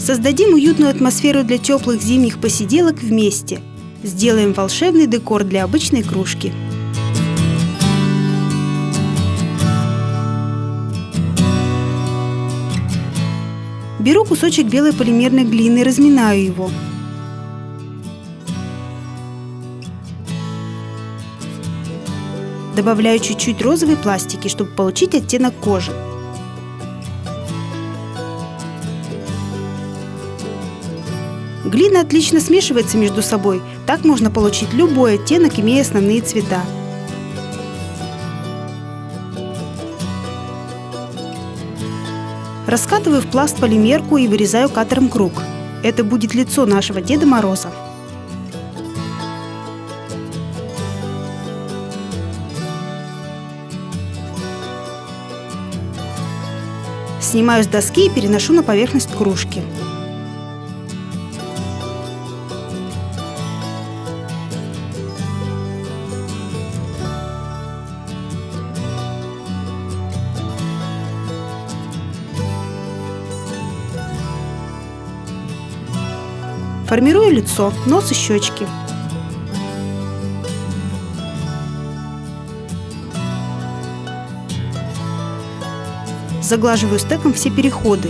Создадим уютную атмосферу для теплых зимних посиделок вместе. Сделаем волшебный декор для обычной кружки. Беру кусочек белой полимерной глины и разминаю его. Добавляю чуть-чуть розовой пластики, чтобы получить оттенок кожи. Глина отлично смешивается между собой, так можно получить любой оттенок, имея основные цвета. Раскатываю в пласт полимерку и вырезаю катером круг. Это будет лицо нашего Деда Мороза. Снимаю с доски и переношу на поверхность кружки. Формирую лицо, нос и щечки. Заглаживаю стеком все переходы.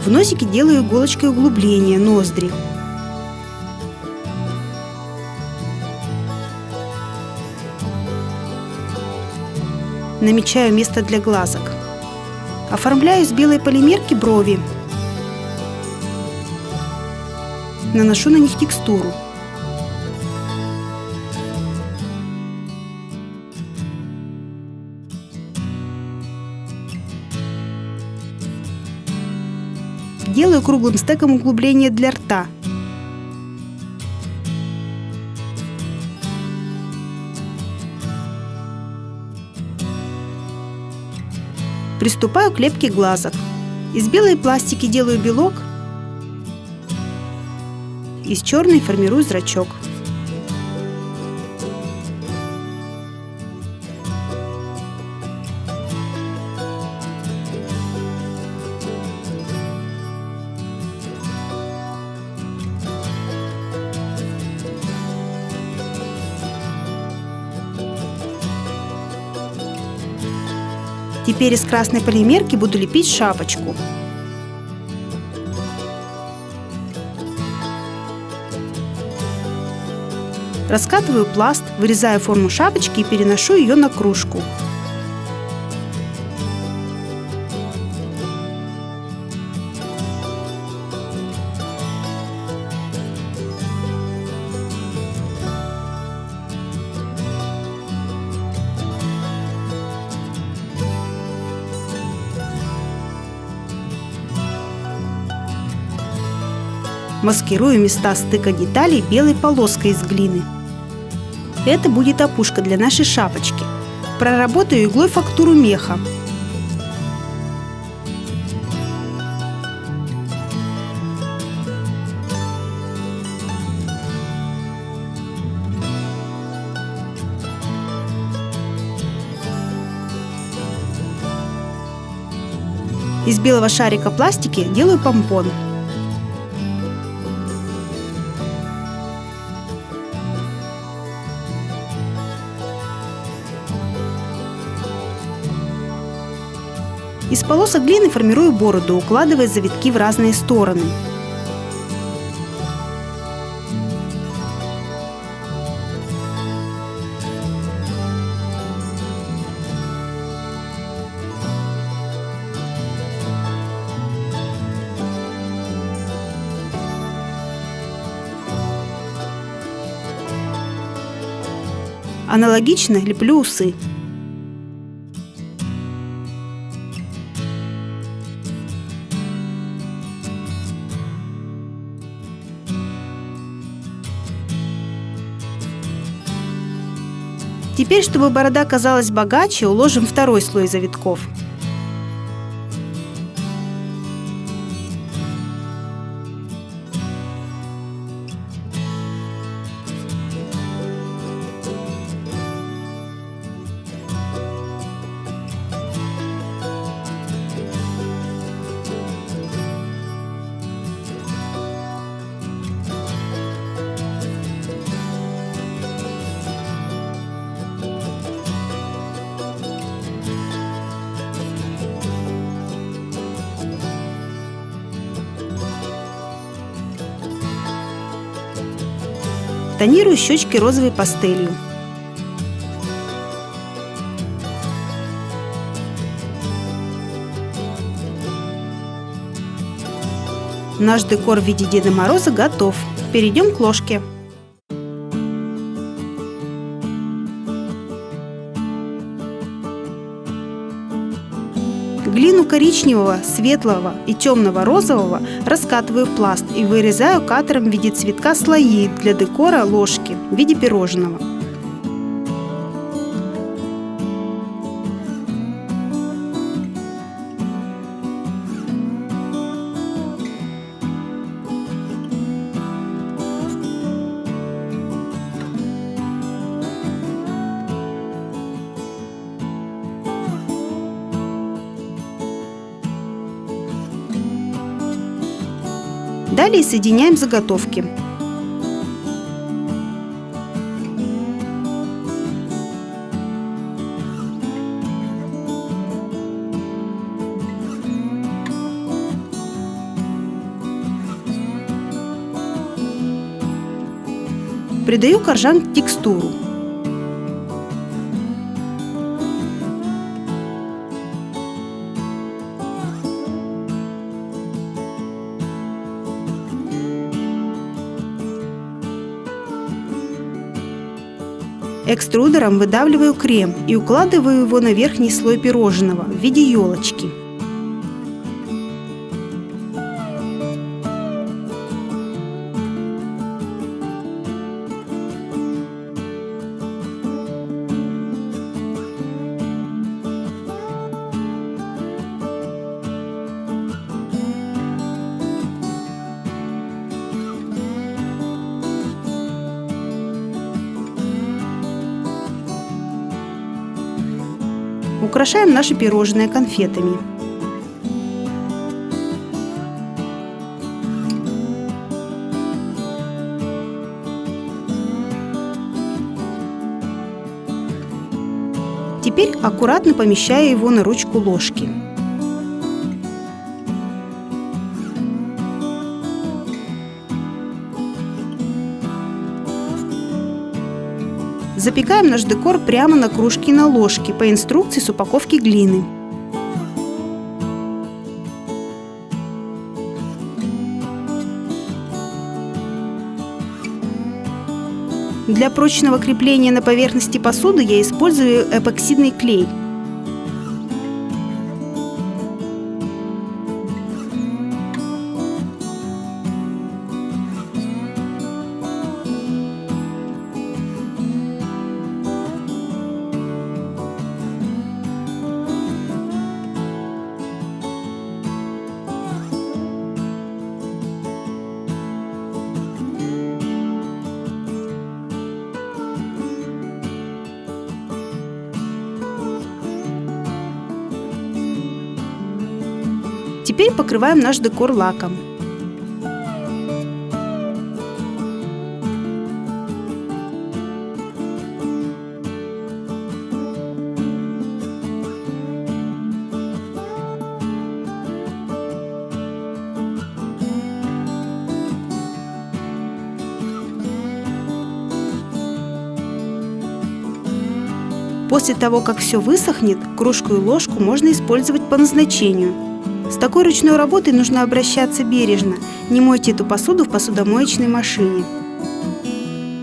В носике делаю иголочкой углубление, ноздри. Намечаю место для глазок. Оформляю с белой полимерки брови. Наношу на них текстуру. Делаю круглым стеком углубление для рта. Приступаю к лепке глазок. Из белой пластики делаю белок, из черной формирую зрачок. Теперь из красной полимерки буду лепить шапочку. Раскатываю пласт, вырезаю форму шапочки и переношу ее на кружку. Маскирую места стыка деталей белой полоской из глины. Это будет опушка для нашей шапочки. Проработаю иглой фактуру меха. Из белого шарика пластики делаю помпон. Из полосок глины формирую бороду, укладывая завитки в разные стороны. Аналогично леплю усы. Теперь, чтобы борода казалась богаче, уложим второй слой завитков. Тонирую щечки розовой пастелью. Наш декор в виде Деда Мороза готов. Перейдем к ложке. Глину коричневого, светлого и темного розового раскатываю в пласт и вырезаю катером в виде цветка слои для декора ложки в виде пирожного. Далее соединяем заготовки. Придаю коржам текстуру. Экструдером выдавливаю крем и укладываю его на верхний слой пирожного в виде елочки. Украшаем наши пирожные конфетами. Теперь аккуратно помещаю его на ручку ложки. Запекаем наш декор прямо на кружке и на ложке по инструкции с упаковки глины. Для прочного крепления на поверхности посуды я использую эпоксидный клей. Теперь покрываем наш декор лаком. После того, как все высохнет, кружку и ложку можно использовать по назначению. С такой ручной работой нужно обращаться бережно. Не мойте эту посуду в посудомоечной машине.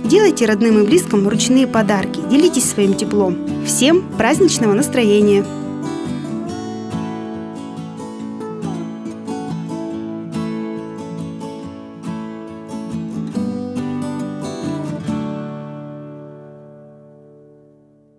Делайте родным и близким ручные подарки. Делитесь своим теплом. Всем праздничного настроения!